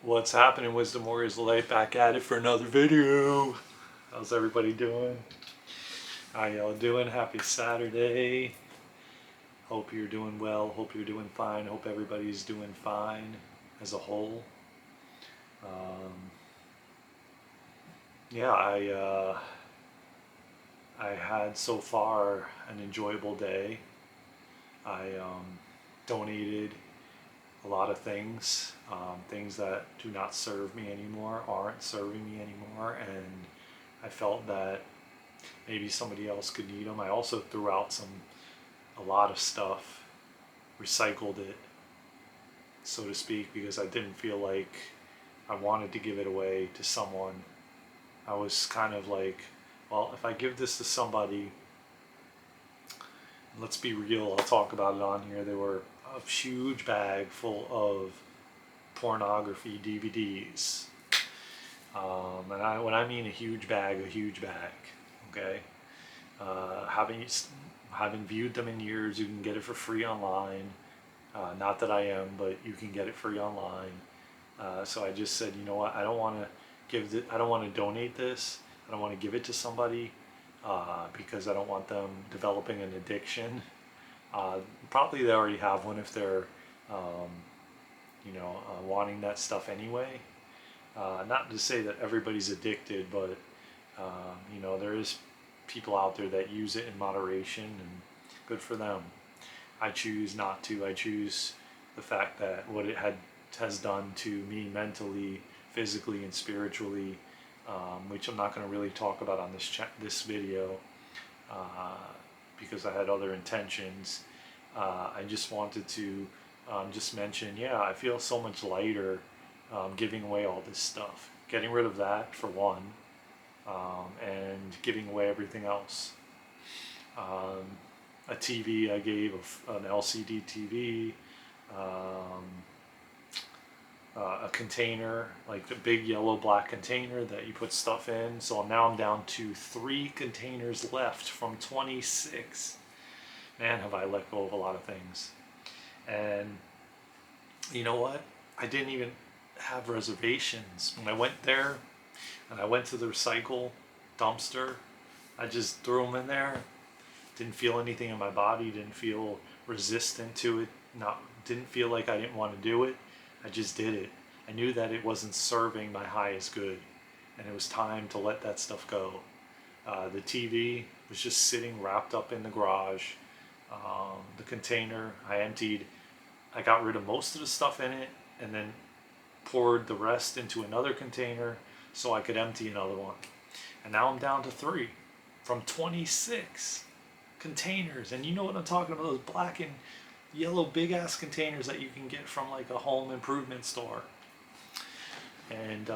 What's happening, Wisdom Warriors Life? Back at it for another video. How's everybody doing? How y'all doing? Happy Saturday. Hope you're doing well. Hope you're doing fine. Hope everybody's doing fine as a whole. Yeah, I had so far an enjoyable day. I donated a lot of things, things that do not serve me anymore, aren't serving me anymore, and I felt that maybe somebody else could need them. I also threw out a lot of stuff, recycled it, so to speak, because I didn't feel like I wanted to give it away to someone. I was kind of like, well, if I give this to somebody, let's be real, I'll talk about it on here. There were a huge bag full of pornography DVDs. When I mean a huge bag, okay? Haven't viewed them in years. You can get it for free online. Not that I am, but you can get it free online. So I just said, you know what? I don't want to donate this. I don't want to give it to somebody because I don't want them developing an addiction. Probably they already have one if they're, wanting that stuff anyway. Not to say that everybody's addicted, but there is people out there that use it in moderation, and good for them. I choose not to. I choose the fact that what it has done to me mentally, physically, and spiritually, which I'm not going to really talk about on this video because I had other intentions. I just wanted to just mention, yeah, I feel so much lighter giving away all this stuff. Getting rid of that for one, and giving away everything else. A TV I gave, an LCD TV, a container, like the big yellow black container that you put stuff in. So now I'm down to 3 containers left from 26. Man, have I let go of a lot of things. And you know what? I didn't even have reservations. When I went there and I went to the recycle dumpster, I just threw them in there. Didn't feel anything in my body, didn't feel resistant to it, didn't feel like I didn't want to do it. I just did it. I knew that it wasn't serving my highest good, and it was time to let that stuff go. The TV was just sitting wrapped up in the garage. The container I emptied. I got rid of most of the stuff in it and then poured the rest into another container so I could empty another one. And now I'm down to 3 from 26 containers. And you know what I'm talking about, those black and yellow big ass containers that you can get from like a home improvement store. And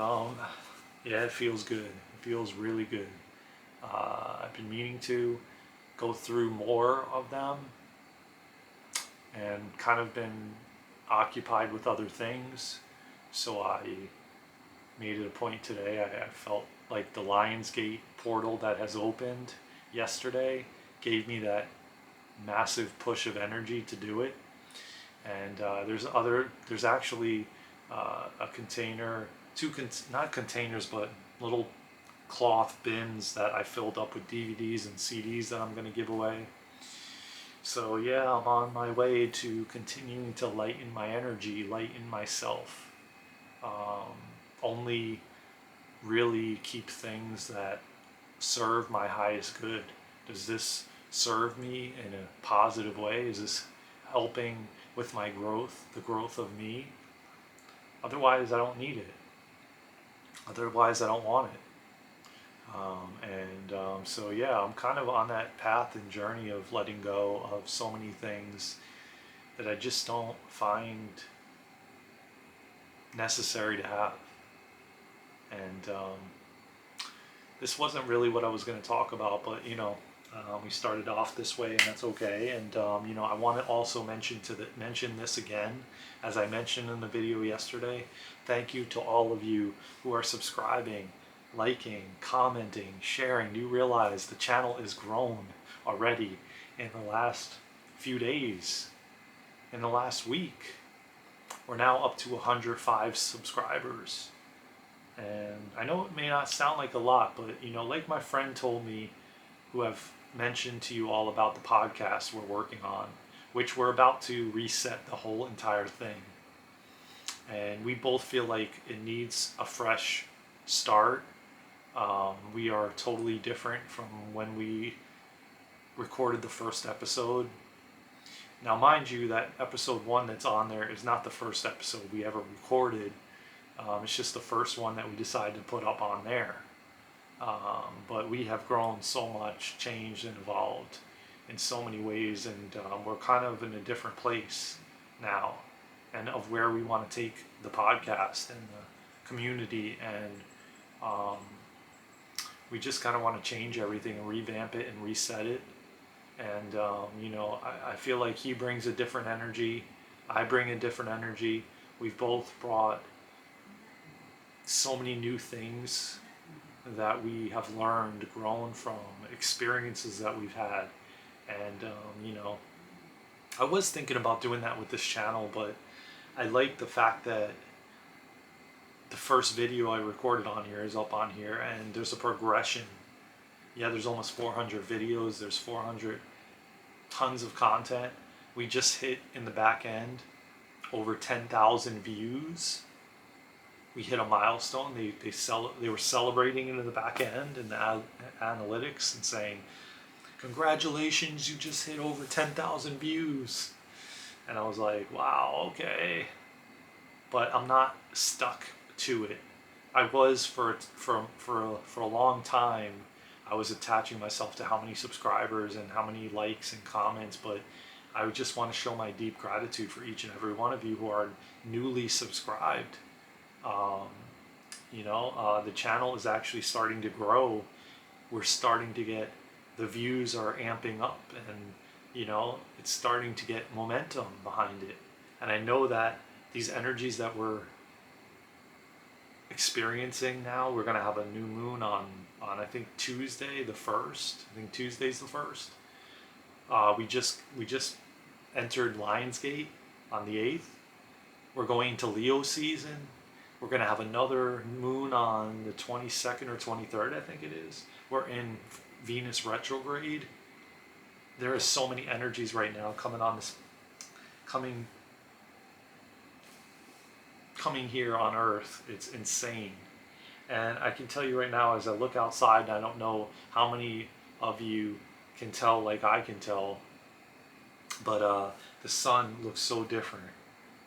yeah, it feels good. It feels really good. I've been meaning to go through more of them, and kind of been occupied with other things. So I made it a point today. I felt like the Lionsgate portal that has opened yesterday gave me that massive push of energy to do it. And there's actually a container, not containers, but little cloth bins that I filled up with DVDs and CDs that I'm going to give away. So yeah, I'm on my way to continuing to lighten my energy, lighten myself. Only really keep things that serve my highest good. Does this serve me in a positive way? Is this helping with my growth, the growth of me? Otherwise, I don't need it. Otherwise, I don't want it. So yeah, I'm kind of on that path and journey of letting go of so many things that I just don't find necessary to have. And this wasn't really what I was going to talk about, but we started off this way, and that's okay. And I want to also mention this again, as I mentioned in the video yesterday. Thank you to all of you who are subscribing, liking, commenting, sharing. Do you realize the channel is grown already in the last few days, in the last week? We're now up to 105 subscribers. And I know it may not sound like a lot, but like my friend told me, who I've mentioned to you all about the podcast we're working on, which we're about to reset the whole entire thing. And we both feel like it needs a fresh start. We are totally different from when we recorded the first episode. Now, mind you, that episode 1 that's on there is not the first episode we ever recorded. It's just the first one that we decided to put up on there. But we have grown so much, changed and evolved in so many ways, and we're kind of in a different place now, and of where we want to take the podcast and the community, and we just kind of want to change everything and revamp it and reset it. And I feel like he brings a different energy, I bring a different energy. We've both brought so many new things that we have learned, grown from experiences that we've had. And I was thinking about doing that with this channel, but I like the fact that the first video I recorded on here is up on here, and there's a progression. Yeah, there's almost 400 videos, there's 400 tons of content. We just hit in the back end over 10,000 views. We hit a milestone. They were celebrating it in the back end and the analytics and saying, "Congratulations, you just hit over 10,000 views." And I was like, wow, okay. But I'm not stuck to it. I was for a long time. I was attaching myself to how many subscribers and how many likes and comments, but I would just want to show my deep gratitude for each and every one of you who are newly subscribed. The channel is actually starting to grow. We're starting to get, the views are amping up, and it's starting to get momentum behind it. And I know that these energies that we're experiencing now, we're going to have a new moon on I think Tuesday the 1st. I think Tuesday's the 1st. We just entered Lionsgate on the 8th. We're going to Leo season. We're going to have another moon on the 22nd or 23rd, I think it is. We're in Venus retrograde. There are so many energies right now coming here on Earth. It's insane. And I can tell you right now, as I look outside, and I don't know how many of you can tell like I can tell, but the sun looks so different.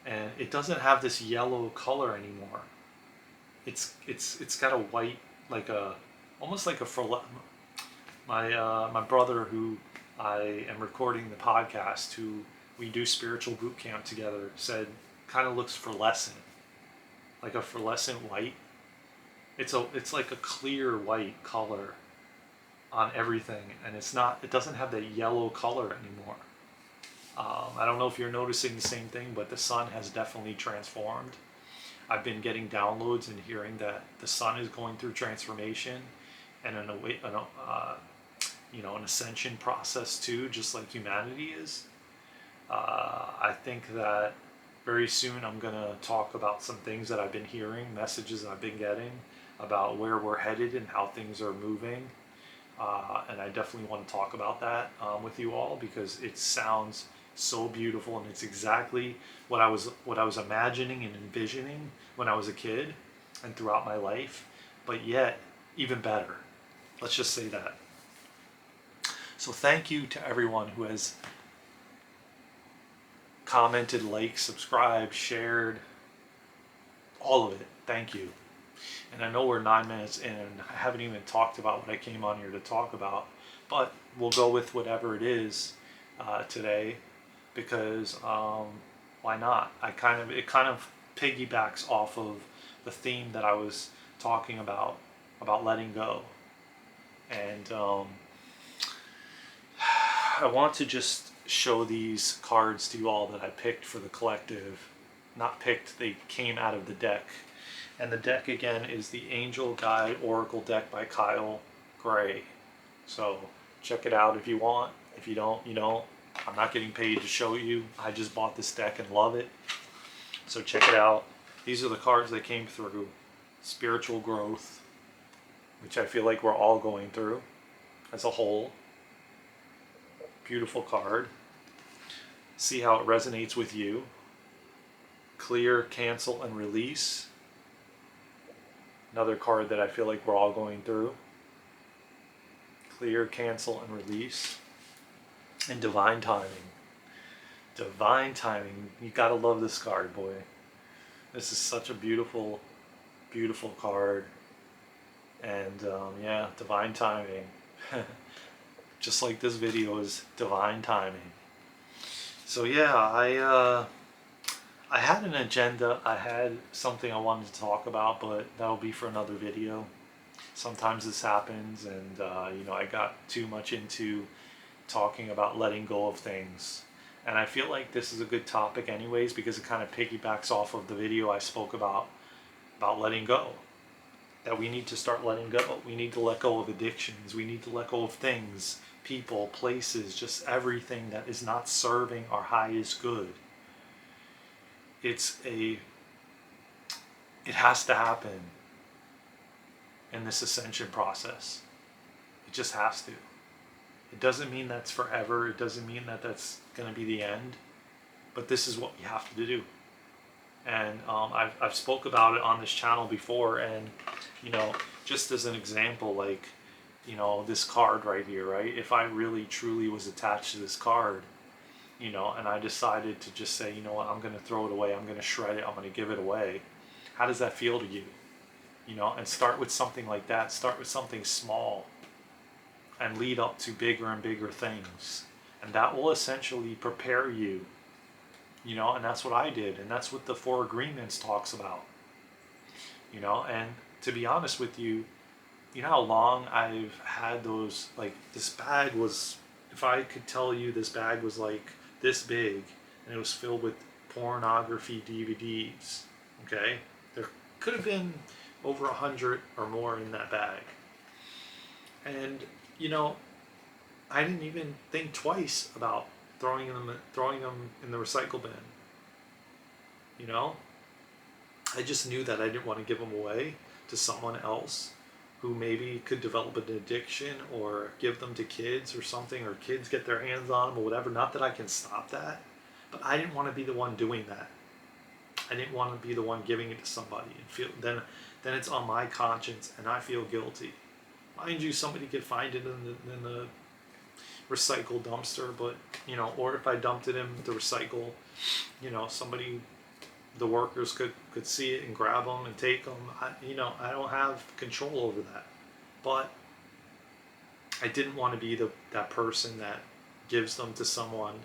And it doesn't have this yellow color anymore. It's got a white, almost like a my brother, who I am recording the podcast, who we do spiritual boot camp together, said kind of looks fluorescent, like a fluorescent white. It's like a clear white color on everything, and it doesn't have that yellow color anymore. I don't know if you're noticing the same thing, but the sun has definitely transformed. I've been getting downloads and hearing that the sun is going through transformation and an ascension process too, just like humanity is. I think that very soon I'm going to talk about some things that I've been hearing, messages I've been getting about where we're headed and how things are moving. And I definitely want to talk about that with you all, because it sounds so beautiful, and it's exactly what I was imagining and envisioning when I was a kid and throughout my life, but yet even better. Let's just say that. So thank you to everyone who has commented, liked, subscribed, shared, all of it. Thank you. And I know we're 9 minutes in, and I haven't even talked about what I came on here to talk about, but we'll go with whatever it is today, because why not? It kind of piggybacks off of the theme that I was talking about letting go. And I want to just show these cards to you all that I picked for the collective. Not picked, they came out of the deck. And the deck again is the Angel Guide Oracle deck by Kyle Gray. So check it out if you want. If you don't, you don't. I'm not getting paid to show you. I just bought this deck and love it. So check it out. These are the cards that came through. Spiritual growth, which I feel like we're all going through as a whole. Beautiful card. See how it resonates with you. Clear, cancel, and release. Another card that I feel like we're all going through. Clear, cancel, and release. And divine timing. Divine timing. You gotta love this card, boy. This is such a beautiful, beautiful card. And yeah, divine timing. Just like this video is divine timing. So yeah, I had an agenda. I had something I wanted to talk about, but that'll be for another video. Sometimes this happens, and I got too much into talking about letting go of things. And I feel like this is a good topic anyways, because it kind of piggybacks off of the video I spoke about letting go. That we need to start letting go. We need to let go of addictions. We need to let go of things, people, places, just everything that is not serving our highest good. It has to happen in this ascension process. It just has to. It doesn't mean that's forever. It doesn't mean that that's going to be the end. But this is what we have to do. And I've spoke about it on this channel before. And, just as an example, like, this card right here, right? If I really, truly was attached to this card, and I decided to just say, you know what, I'm going to throw it away. I'm going to shred it. I'm going to give it away. How does that feel to you? And start with something like that. Start with something small and lead up to bigger and bigger things. And that will essentially prepare you, and that's what I did. And that's what the Four Agreements talks about, and to be honest with you, you know how long I've had those, like, this bag was, if I could tell you, this bag was like this big, and it was filled with pornography DVDs, okay? There could have been over 100 or more in that bag. And, I didn't even think twice about throwing them in the recycle bin. I just knew that I didn't want to give them away to someone else who maybe could develop an addiction, or give them to kids or something, or kids get their hands on them or whatever. Not that I can stop that, but I didn't want to be the one doing that. I didn't want to be the one giving it to somebody and feel then it's on my conscience and I feel guilty. Mind you, somebody could find it in the recycle dumpster, but or if I dumped it in the recycle, somebody, the workers could see it and grab them and take them. I don't have control over that, but I didn't want to be that person that gives them to someone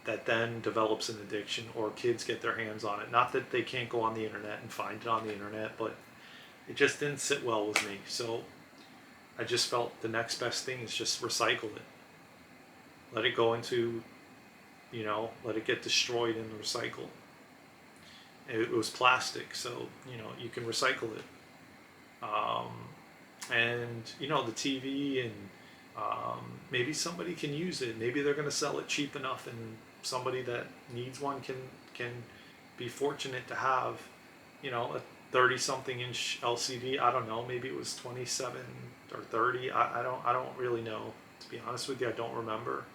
that then develops an addiction, or kids get their hands on it. Not that they can't go on the internet and find it on the internet, but it just didn't sit well with me. So I just felt the next best thing is just recycle it. Let it go into, let it get destroyed in the recycle. It was plastic, so, you can recycle it. And, the TV, and maybe somebody can use it. Maybe they're going to sell it cheap enough, and somebody that needs one can be fortunate to have, a 30-something inch LCD. I don't know, maybe it was 27 or 30. I don't really know. To be honest with you, I don't remember.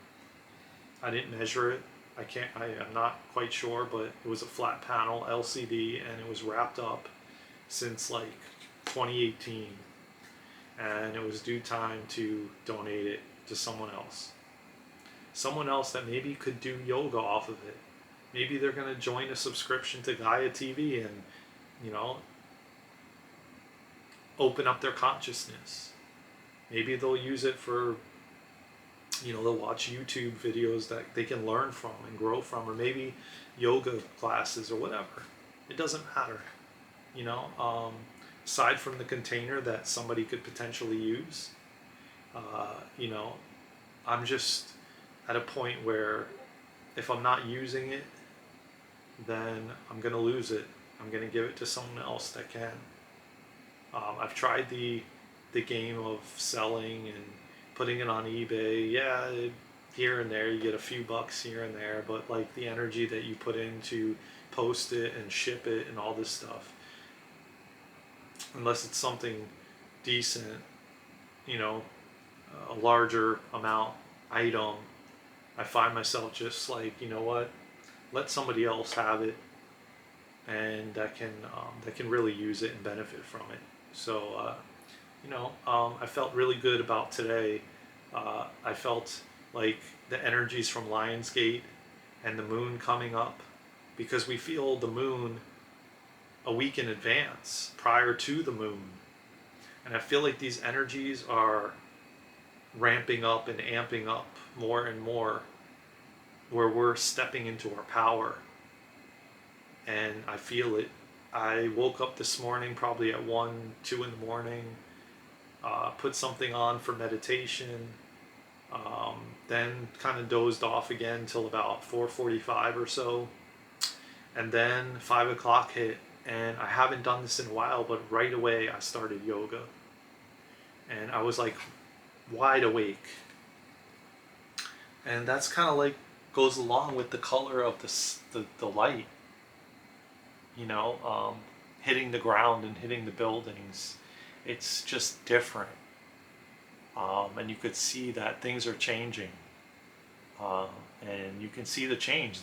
I didn't measure it. I'm not quite sure, but it was a flat panel LCD, and it was wrapped up since like 2018, and it was due time to donate it to someone else that maybe could do yoga off of it. Maybe they're going to join a subscription to Gaia TV and open up their consciousness. Maybe they'll use it for, they'll watch YouTube videos that they can learn from and grow from, or maybe yoga classes or whatever. It doesn't matter. Aside from the container that somebody could potentially use, I'm just at a point where if I'm not using it, then I'm going to lose it. I'm going to give it to someone else that can. I've tried the game of selling and putting it on eBay. Yeah, here and there you get a few bucks here and there, but like the energy that you put into post it and ship it and all this stuff. Unless it's something decent, you know, a larger amount item, I find myself just like, you know what, let somebody else have it, and that can really use it and benefit from it. So I felt really good about today. I felt like the energies from Lionsgate and the moon coming up, because we feel the moon a week in advance prior to the moon. And I feel like these energies are ramping up and amping up more and more, where we're stepping into our power. And I feel it. I woke up this morning probably at 1, 2 in the morning, put something on for meditation, then kind of dozed off again till about 4:45 or so. And then 5 o'clock hit, and I haven't done this in a while, but right away I started yoga. And I was like wide awake. And that's kind of like goes along with the color of the light, hitting the ground and hitting the buildings. It's just different. And you could see that things are changing. And you can see the change.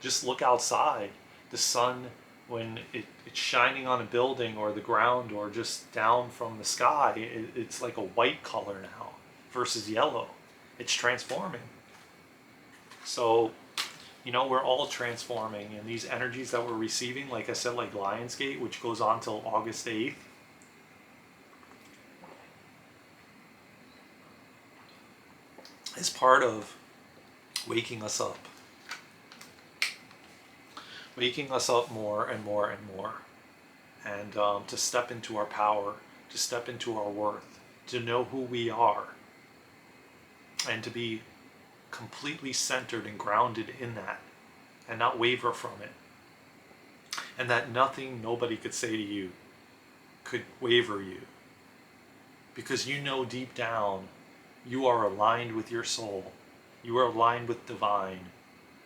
Just look outside. The sun, when it's shining on a building or the ground or just down from the sky, it's like a white color now versus yellow. It's transforming. So, we're all transforming, and these energies that we're receiving, like I said, like Lionsgate, which goes on till August 8th, is part of waking us up. Waking us up more and more and more. And to step into our power, to step into our worth, to know who we are, and to be completely centered and grounded in that, and not waver from it. And that nothing nobody could say to you could waver you. Because deep down, you are aligned with your soul. You are aligned with divine,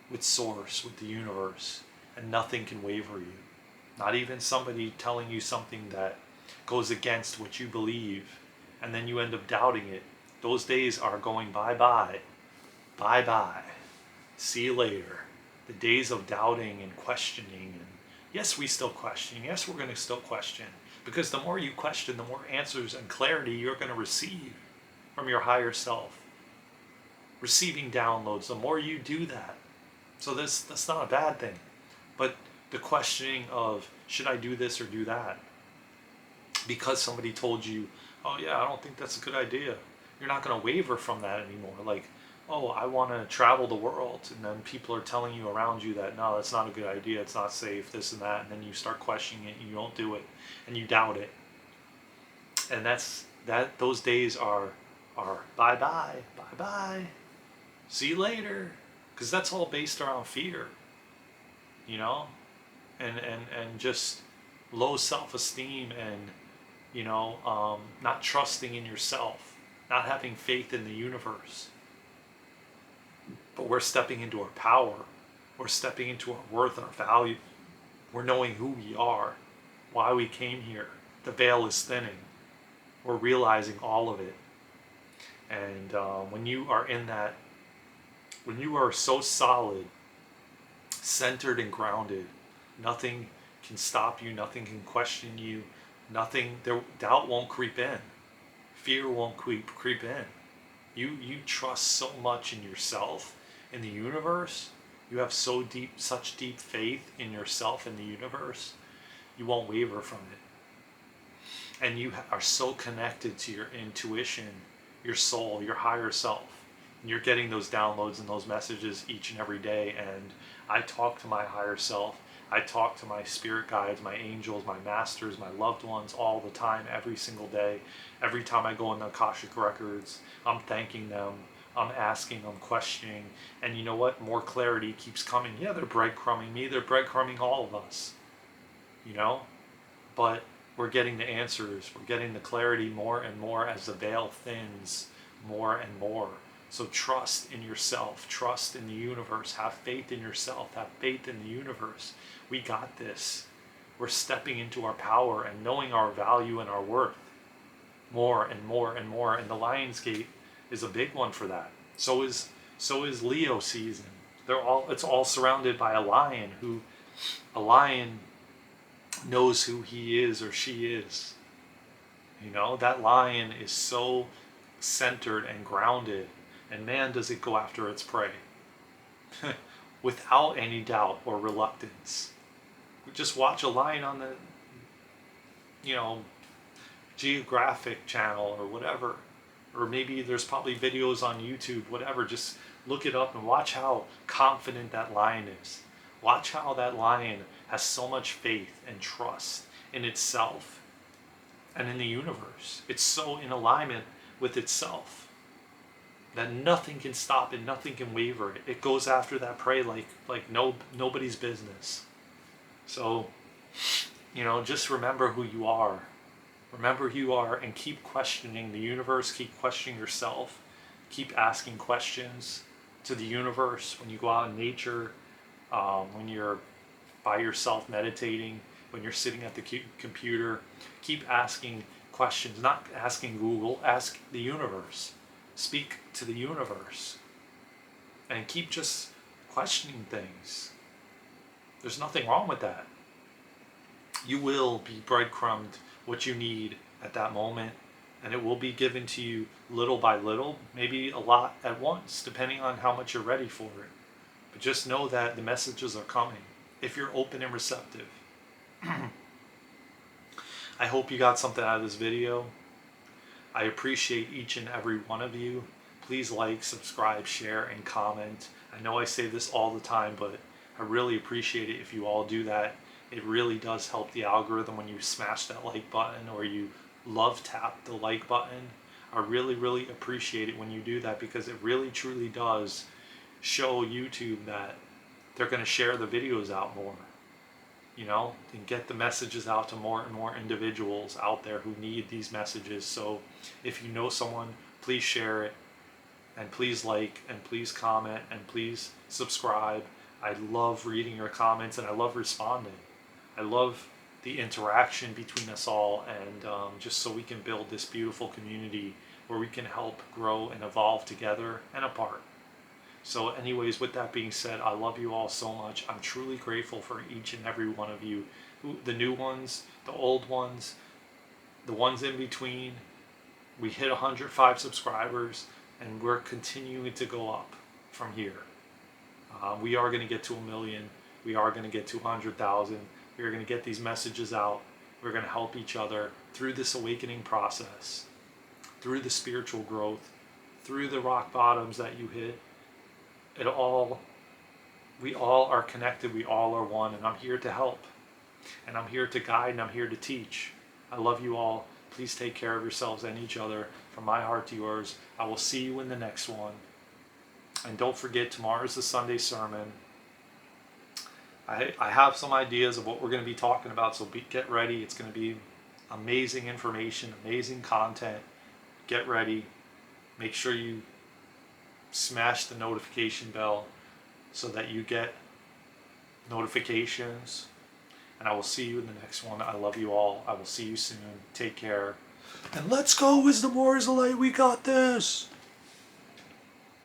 with source, with the universe. And nothing can waver you. Not even somebody telling you something that goes against what you believe, and then you end up doubting it. Those days are going bye-bye. Bye-bye. See you later. The days of doubting and questioning. And yes, we still question. Yes, we're going to still question. Because the more you question, the more answers and clarity you're going to receive from your higher self. Receiving downloads, the more you do that. So that's not a bad thing. But the questioning of, should I do this or do that? Because somebody told you, oh yeah, I don't think that's a good idea. You're not going to waver from that anymore. Like, oh, I want to travel the world. And then people are telling you around you that, no, that's not a good idea. It's not safe, this and that. And then you start questioning it and you don't do it and you doubt it. And those days are bye-bye, bye-bye. See you later. Because that's all based around fear. And just low self-esteem and, not trusting in yourself, not having faith in the universe. But we're stepping into our power. We're stepping into our worth, our value. We're knowing who we are, why we came here. The veil is thinning. We're realizing all of it. And when you are in that, when you are so solid, centered and grounded, nothing can stop you, nothing can question you, doubt won't creep in, fear won't creep in. You trust so much in yourself, in the universe. You have such deep faith in yourself and the universe. You won't waver from it. And you are so connected to your intuition, your soul, your higher self. And you're getting those downloads and those messages each and every day. And I talk to my higher self. I talk to my spirit guides, my angels, my masters, my loved ones all the time, every single day. Every time I go in the Akashic Records, I'm thanking them. I'm asking, I'm questioning. And you know what? More clarity keeps coming. Yeah, they're breadcrumbing me. They're breadcrumbing all of us. But we're getting the answers. We're getting the clarity more and more as the veil thins more and more. So trust in yourself, trust in the universe, have faith in yourself, have faith in the universe. We got this. We're stepping into our power and knowing our value and our worth more and more and more. And the Lionsgate is a big one for that. So is Leo season. It's all surrounded by a lion knows who he is or she is. You know, that lion is so centered and grounded, and man, does it go after its prey without any doubt or reluctance. Just watch a lion on the, Geographic channel or whatever, or maybe there's probably videos on YouTube, whatever. Just look it up and watch how confident that lion is. Watch how that lion has so much faith and trust in itself and in the universe. It's so in alignment with itself that nothing can stop it, nothing can waver it. It goes after that prey like nobody's business. So, just remember who you are. Remember who you are and keep questioning the universe, keep questioning yourself, keep asking questions to the universe when you go out in nature, when you're by yourself meditating, when you're sitting at the computer. Keep asking questions, not asking Google, ask the universe. Speak to the universe. And keep just questioning things. There's nothing wrong with that. You will be breadcrumbed what you need at that moment, and it will be given to you little by little, maybe a lot at once, depending on how much you're ready for it. But just know that the messages are coming if you're open and receptive. I hope you got something out of this video. I appreciate each and every one of you. Please like, subscribe, share, and comment. I know I say this all the time, but I really appreciate it if you all do that. It really does help the algorithm when you smash that like button or you love tap the like button. I really, really appreciate it when you do that, because it really, truly does show YouTube that they're going to share the videos out more, and get the messages out to more and more individuals out there who need these messages. So if you know someone, please share it, and please like, and please comment, and please subscribe. I love reading your comments, and I love responding. I love the interaction between us all, and just so we can build this beautiful community where we can help grow and evolve together and apart. So anyways, with that being said, I love you all so much. I'm truly grateful for each and every one of you, the new ones, the old ones, the ones in between. We hit 105 subscribers, and we're continuing to go up from here. We are going to get to 1 million. We are going to get to 100,000. We are going to get these messages out. We're going to help each other through this awakening process, through the spiritual growth, through the rock bottoms that you hit. We all are connected. We all are one, and I'm here to help, and I'm here to guide, and I'm here to teach. I love you all. Please take care of yourselves and each other. From my heart to yours. I will see you in the next one. And don't forget, tomorrow's the Sunday sermon. I have some ideas of what we're going to be talking about, so get ready. It's going to be amazing information, amazing content. Get ready. Make sure you smash the notification bell so that you get notifications. And I will see you in the next one. I love you all. I will see you soon. Take care. And let's go, Wisdom Warriors of Light. We got this.